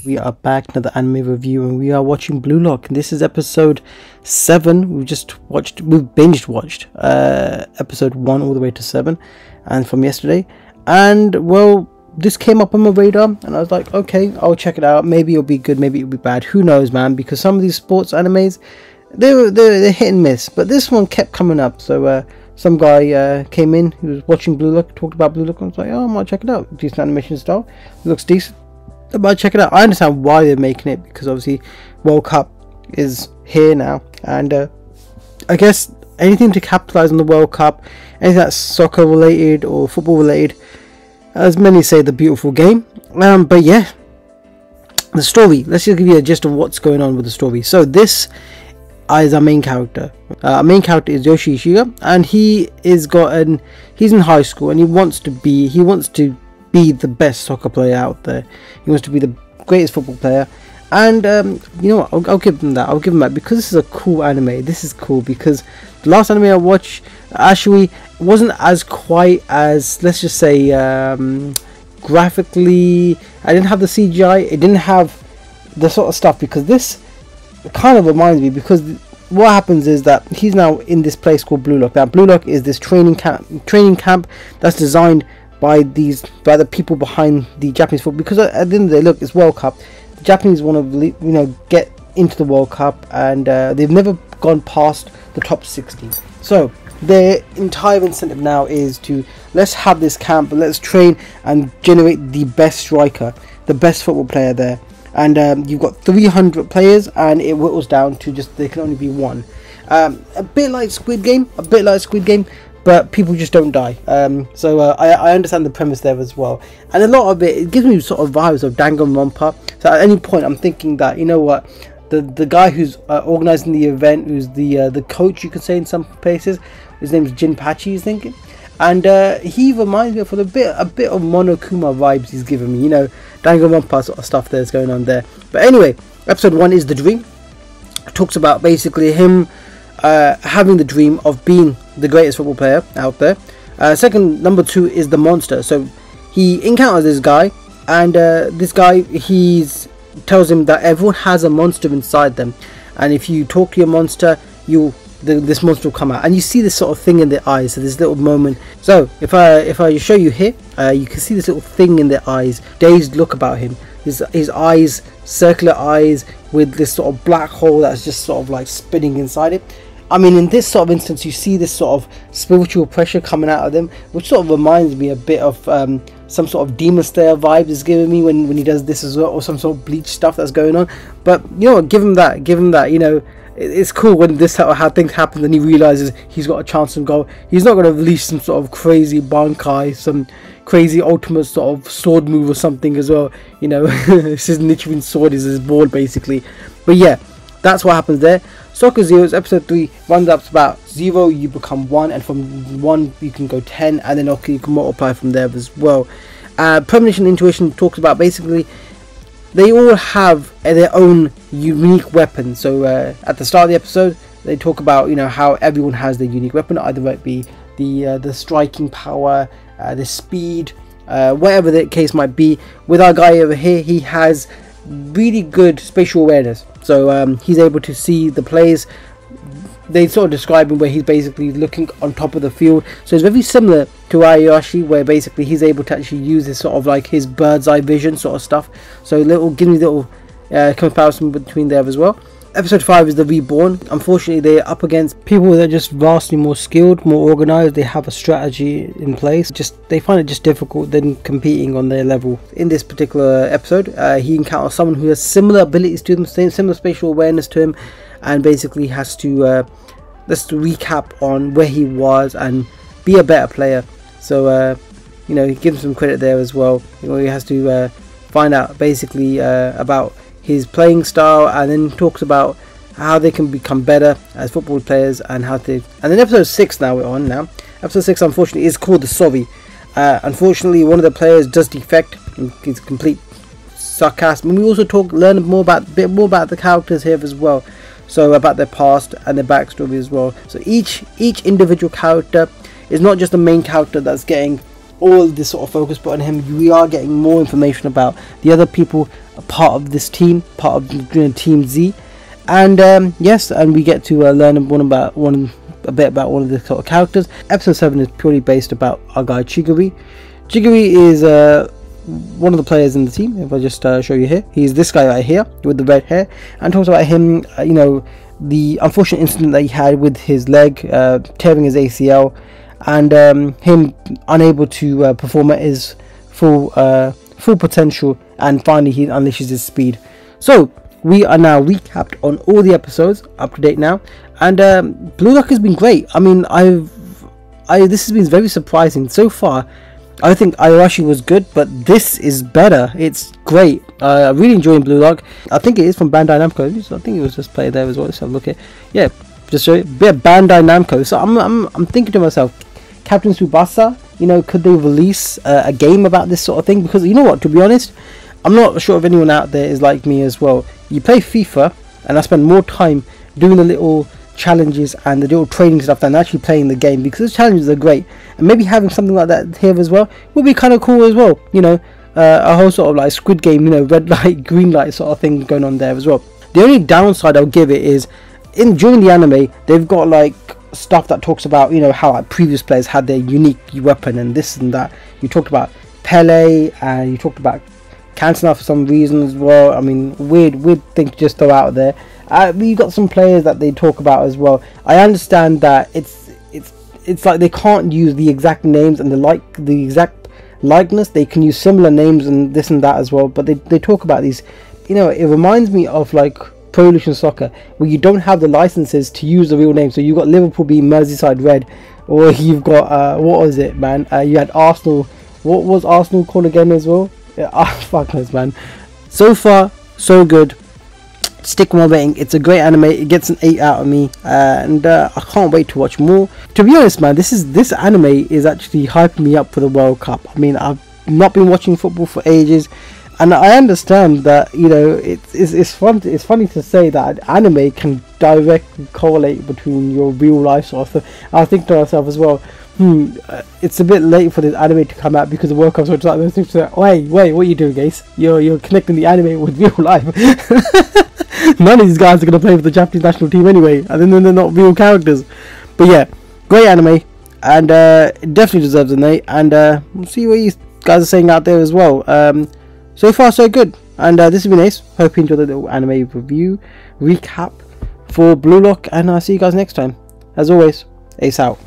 We are back, another anime review, and we are watching Blue Lock. This is episode 7. We've binge watched episode 1 all the way to 7, and from yesterday. And well, this came up on my radar, and I was like, okay, I'll check it out. Maybe it'll be good, maybe it'll be bad. Who knows, man? Because some of these sports animes, they're hit and miss. But this one kept coming up. So some guy came in, he was watching Blue Lock, talked about Blue Lock, and I was like, oh, I might check it out. Decent animation style, it looks decent. But check it out. I understand why they're making it, because obviously World Cup is here now, and I guess anything to capitalize on the World Cup, anything that's soccer related or football related, as many say, the beautiful game. But yeah, the story, let's just give you a gist of what's going on with the story. So this is our main character. Our main character is Yoshi Ishiga, and he's in high school, and he wants to be the best soccer player out there. He wants to be the greatest football player, and you know what, I'll give him that, because this is a cool anime. This is cool because the last anime I watched actually wasn't as quite as, let's just say, graphically, I didn't have the CGI, it didn't have the sort of stuff, because this kind of reminds me, because what happens is that he's now in this place called Blue Lock. Now Blue Lock is this training camp that's designed by the people behind the Japanese football, because at the end of the day, look, it's World Cup. The Japanese want to get into the World Cup, and they've never gone past the top 60. So their entire incentive now is to, let's have this camp, let's train and generate the best striker, the best football player there. And you've got 300 players, and it whittles down to just, there can only be one. A bit like Squid Game, but people just don't die. So I understand the premise there as well, and a lot of it gives me sort of vibes of Danganronpa. So at any point I'm thinking that, you know what, the guy who's organizing the event, who's the coach, you could say in some places, his name is Jinpachi, he's thinking, and he reminds me of a bit of Monokuma vibes he's giving me, you know, Danganronpa sort of stuff that's going on there. But anyway, episode 1 is the dream. It talks about basically him having the dream of being the greatest football player out there. Number 2 is the monster. So he encounters this guy, and this guy, tells him that everyone has a monster inside them, and if you talk to your monster, this monster will come out, and you see this sort of thing in their eyes. So this little moment. So if I show you here, you can see this little thing in their eyes, dazed look about him. His eyes, circular eyes with this sort of black hole that's just sort of like spinning inside it. I mean, in this sort of instance, you see this sort of spiritual pressure coming out of them, which sort of reminds me a bit of some sort of Demon Slayer vibes is giving me when he does this as well, or some sort of Bleach stuff that's going on. But you know what, give him that, you know, it's cool when this how things happen, and he realizes he's got a chance to go. He's not going to release some sort of crazy bankai, some crazy ultimate sort of sword move or something as well, you know. This is Nichiren's sword, is his board basically. But yeah, that's what happens there. Soccer Zeros episode 3 runs up to about 0, you become 1, and from 1 you can go 10, and then okay, you can multiply from there as well. Premonition and Intuition talks about basically they all have their own unique weapon. So at the start of the episode, they talk about, you know, how everyone has their unique weapon, either it be the striking power, the speed, whatever the case might be. With our guy over here, he has really good spatial awareness, so he's able to see the players. They sort of describe him where he's basically looking on top of the field, so it's very similar to Ayashi, where basically he's able to actually use this sort of like his bird's eye vision sort of stuff. So give me a little comparison between there as well. Episode 5 is the Reborn. Unfortunately, they're up against people that are just vastly more skilled, more organized. They have a strategy in place. They find it just difficult than competing on their level. In this particular episode, he encounters someone who has similar abilities to him, similar spatial awareness to him, and basically has to let's recap on where he was and be a better player. So you know, he gives some credit there as well. You know, he has to find out basically about his playing style, and then talks about how they can become better as football players, and how to. And then episode 6 now we're on now. Episode 6 unfortunately is called the Sorry. Unfortunately, one of the players does defect. He's complete sarcasm. And we also learn a bit more about the characters here as well. So about their past and their backstory as well. So each individual character is not just the main character that's getting all this sort of focus put on him. We are getting more information about the other people a part of this team, part of Team Z. And yes, and we get to learn a bit about one of the sort of characters. Episode 7 is purely based about our guy Chigiri. Chigiri is one of the players in the team. If I just show you here, he's this guy right here with the red hair, and talks about him, you know, the unfortunate incident that he had with his leg, tearing his ACL, and him unable to perform at his full potential, and finally he unleashes his speed. So we are now recapped on all the episodes, up to date now, and Blue Lock has been great. I mean, this has been very surprising so far. I think Ayashi was good, but this is better. It's great. I'm really enjoying Blue Lock. I think it is from Bandai Namco. I think it was just played there as well. Let's have a look at, yeah, just show it. Bit of Bandai Namco. So I'm thinking to myself, Captain Tsubasa, you know, could they release a game about this sort of thing? Because you know what, to be honest, I'm not sure if anyone out there is like me as well. You play FIFA, and I spend more time doing the little challenges and the little training stuff than actually playing the game, because the challenges are great, and maybe having something like that here as well would be kind of cool as well, you know, a whole sort of like Squid Game, you know, red light green light sort of thing going on there as well. The only downside I'll give it is during the anime they've got like stuff that talks about, you know, how like previous players had their unique weapon and this and that. You talked about Pele, and you talked about Cantona for some reason as well. I mean, weird thing to just throw out there. We've got some players that they talk about as well. I understand that it's like they can't use the exact names and the exact likeness. They can use similar names and this and that as well, but they talk about these, you know. It reminds me of like Pro Evolution Soccer, where you don't have the licenses to use the real name. So you've got Liverpool being Merseyside Red, or you've got what was it, man, you had Arsenal. What was Arsenal called again as well? Yeah, fuck knows, man. So far so good. Stick my rating. It's a great anime. It gets an 8 out of me, and I can't wait to watch more. To be honest, man, this anime is actually hyping me up for the World Cup. I mean, I've not been watching football for ages, and I understand that, you know, it's funny to say that anime can directly correlate between your real life sort of thing. I think to myself as well, it's a bit late for this anime to come out because the World Cup's like those things. Wait, what are you doing, Ace? You're connecting the anime with real life. None of these guys are going to play for the Japanese national team anyway, and then they're not real characters. But yeah, great anime, and it definitely deserves an 8. And we'll see what you guys are saying out there as well. So far so good, and this has been Ace. Hope you enjoyed the little anime review recap for Blue Lock, and I'll see you guys next time. As always, Ace out.